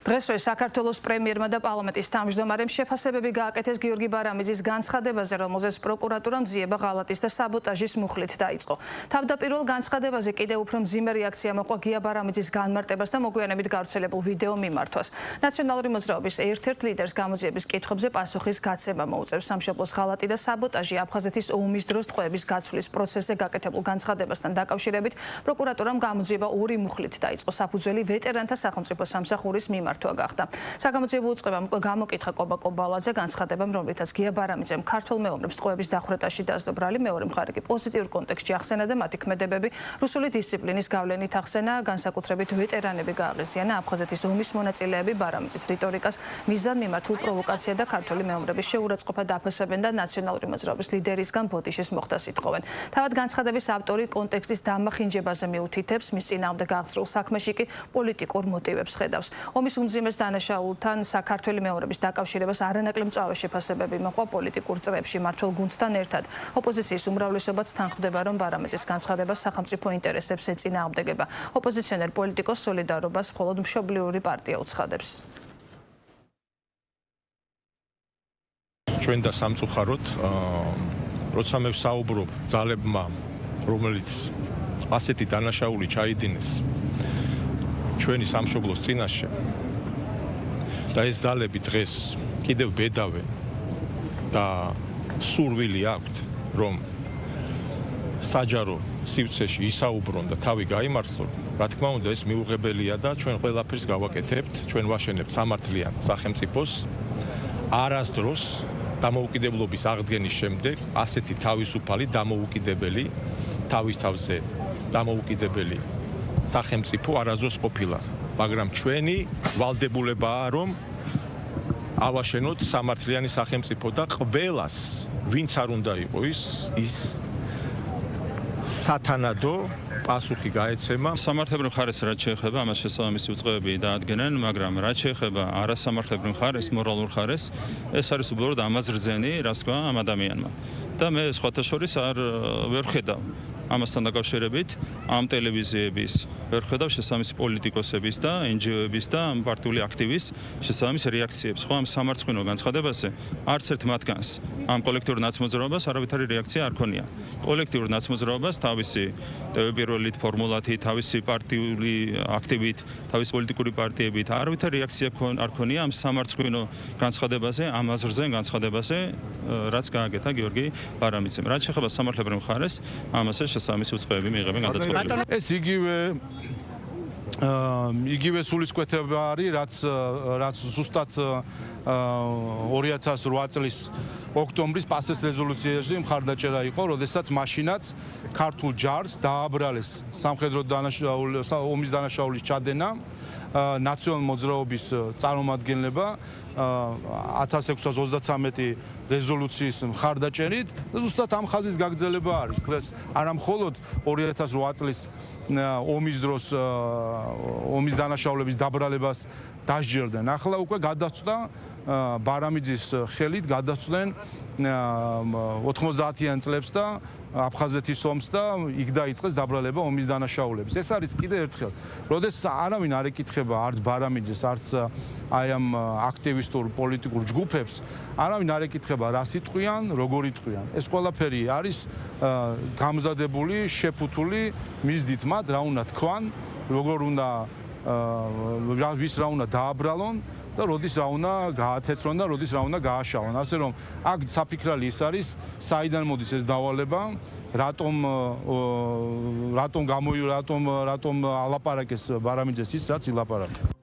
დღესვე საქართველოს პრემიერმა და პარლამენტის თავმჯდომარემ შეფასებები გააკეთეს გიორგი ბარამიძის განცხადებაზე, რომელზეც პროკურატურამ ძიება ღალატის და საბოტაჟის მუხლით დაიწყო. თავდაპირველ განცხადებაზე კიდევ უფრო მძიმე რეაქცია მოყვა გია ბარამიძის განმარტებას და მოგვიანებით გავრცელებულ ვიდეო მიმართვას. ნაციონალური მოძრაობის ერთ-ერთ ლიდერს გამოძიების კითხვებზე პასუხის გაცემა მოუწევს. სამშობლოს ღალატი და საბოტაჟი აფხაზეთის ომის დროს ტყვეების გაცვლის პროცესზე გაკეთებულ განცხადებასთან დაკავშირებით პროკურატურამ გამოძიება ორი მუხლით დაიწყო. საფუძველი ვეტერანთა სახელმწიფო სამსახურის გახდა. საგამოძიებო უწყებამ უკვე გამოკითხა კობა კობალაძე განცხადებამ, რომლითაც გია ბარამიძემ ქართველ მეომრებს ტყვეების დახვრეტაში დასდო ბრალი, მეორე მხარე კი პოზიტიურ კონტექსტში ახსენა და მათი ქმედებები რუსული დისციპლინის გავლენით ახსენა, განსაკუთრებით ვეტერანები გააღიზიანა. აფხაზეთის ომის მონაწილეები ბარამიძის რიტორიკას მიზან მიმართულ პროვოკაცია და ქართველი მეომრების შეურაცხყოფა დაფასებენ და ნაციონალური მოძრაობის ლიდერისგან ბოდიშის მოხდას ითხოვენ. თავად განცხადების ავტორი კონტექსტის დამახინჯებაზე მიუთითებს, მის წინააღმდეგ გაღწრულ საქმეში კი პოლიტიკურ მოტივებს ხედავს. ომის უმძიმეს დანაშაულთან საქართველოს მეომრების დაკავშირებას არანაკლებ მწვავე შეფასებები მოყვა პოლიტიკურ წრეებში მმართველ გუნდთან ერთად. ოპოზიციის უმრავლესობაც თანხმდება, რომ ბარამიძის განცხადება სახელმწიფო ინტერესებს ეწინააღმდეგება. ოპოზიციონერ პოლიტიკოს სოლიდარობას მხოლოდ მშობლიური პარტია უცხადებს. ჩვენ და სამწუხაროდ, როცა მე ვსაუბრობ ძალებმა, რომელიც ასეთი დანაშაული ჩაიდინეს ჩვენი სამშობლოს წინაშე და ეს ძალები დღეს კიდევ ბედავენ და სურვილი აქვთ, რომ საჯარო სივრცეში ისაუბრონ და თავი გაიმართლონ, რა თქმა უნდა ეს მიუღებელია და ჩვენ ყველაფერს გავაკეთებთ, ჩვენ ვაშენებთ სამართლიან სახელმწიფოს. არასდროს დამოუკიდებლობის აღდგენის შემდეგ ასეთი თავისუფალი, დამოუკიდებელი, თავის თავზე დამოუკიდებელი სახელმწიფო არასდროს ყოფილა, მაგრამ ჩვენი ვალდებულებაა, რომ ავაშენოთ სამართლიანი სახელმწიფო და ყველას, ვინც არ უნდა იყოს, ის სათანადო პასუხი გაეცემა. სამართლებრივ მხარეს რაც შეეხება, ამას შესაბამისი უწყებები დაადგენენ, მაგრამ რაც შეეხება არასამართლებრივ მხარეს, მორალურ მხარეს, ეს არის უბრალოდ ამაზრზენი, რაც თქვა ამ ადამიანმა. და მე სხვათა შორის ვერ ხედავ ამასთან დაკავშირებით ამ ტელევიზიების ვერ ხედავ შესაბამისი პოლიტიკოსების და NGO-ების და პარტიული აქტივის შესაბამის რეაქციებს. ხო, ამ სამარცხვინო განცხადებაზე არც ერთ მათგანს ამ კოლექტიურ ნაცმოძრაობას არავითარი რეაქცია არ ქონია. კოლექტიურ ნაცმოძრაობას თავისი პირველით ფორმულათი, თავისი პარტიული აქტივით, თავისი პოლიტიკური პარტიებით არავითარი რეაქცია არ ქონია ამ სამარცხვინო განცხადებაზე, ამ აზრზე განცხადებაზე, რაც გააკეთა გიორგი ბარამიძემ. რაც შეეხება სამართლებრივ მხარეს, ამასაც შესაბამისი უწყებები მიიღებენ გადაწყვეტილებას. ეს იგივე სულისკვეთება არის, რაც ზუსტად 2008 წლის ოქტომბრის პასეს რეზოლუციაში მხარდაჭერა იყო, როდესაც მაშინაც ქართულ ჯარს დააბრალეს სამხედრო ომის დანაშაულის ჩადენა, ნაციონალური მოძრაობის წარმომადგენლება 1633 რეზოლუციის მხარდაჭერით და ზუსტად ამ ხაზის გაგრძელება არის. დღეს არა მხოლოდ 2008 წლის ომის დროს ომის დანაშაულების დაბრალებას დასჯერდნენ. ახლა უკვე გადაწყვეტა ბარამიძის ხელით გადაწყვეტენ 90-იან წლებს და აფხაზეთის ომს და იქ დაიწყეს დაბრალება ომის დანაშაულების. ეს არის კიდევ ერთხელ, როდესაც არავინ არ ეკითხება არც ბარამიძეს, არც აი ამ აქტივისტურ პოლიტიკურ ჯგუფებს, არავინ არ ეკითხება რა სიტყვიან, როგორ იტყვიან. ეს ყველაფერი არის გამზადებული, შეფუთული მიზნით მათ, რა უნდა თქვან, როგორ უნდა ვის რა უნდა დააბრალონ და როდის რა უნდა გაათეთრონ და როდის რა უნდა გააშალონ. ასე რომ აქ საფიქრალი ის არის, საიდან მოდის ეს დავალება, რატომ ალაპარაკეს ბარამიძეს ის, რაც ილაპარაკა.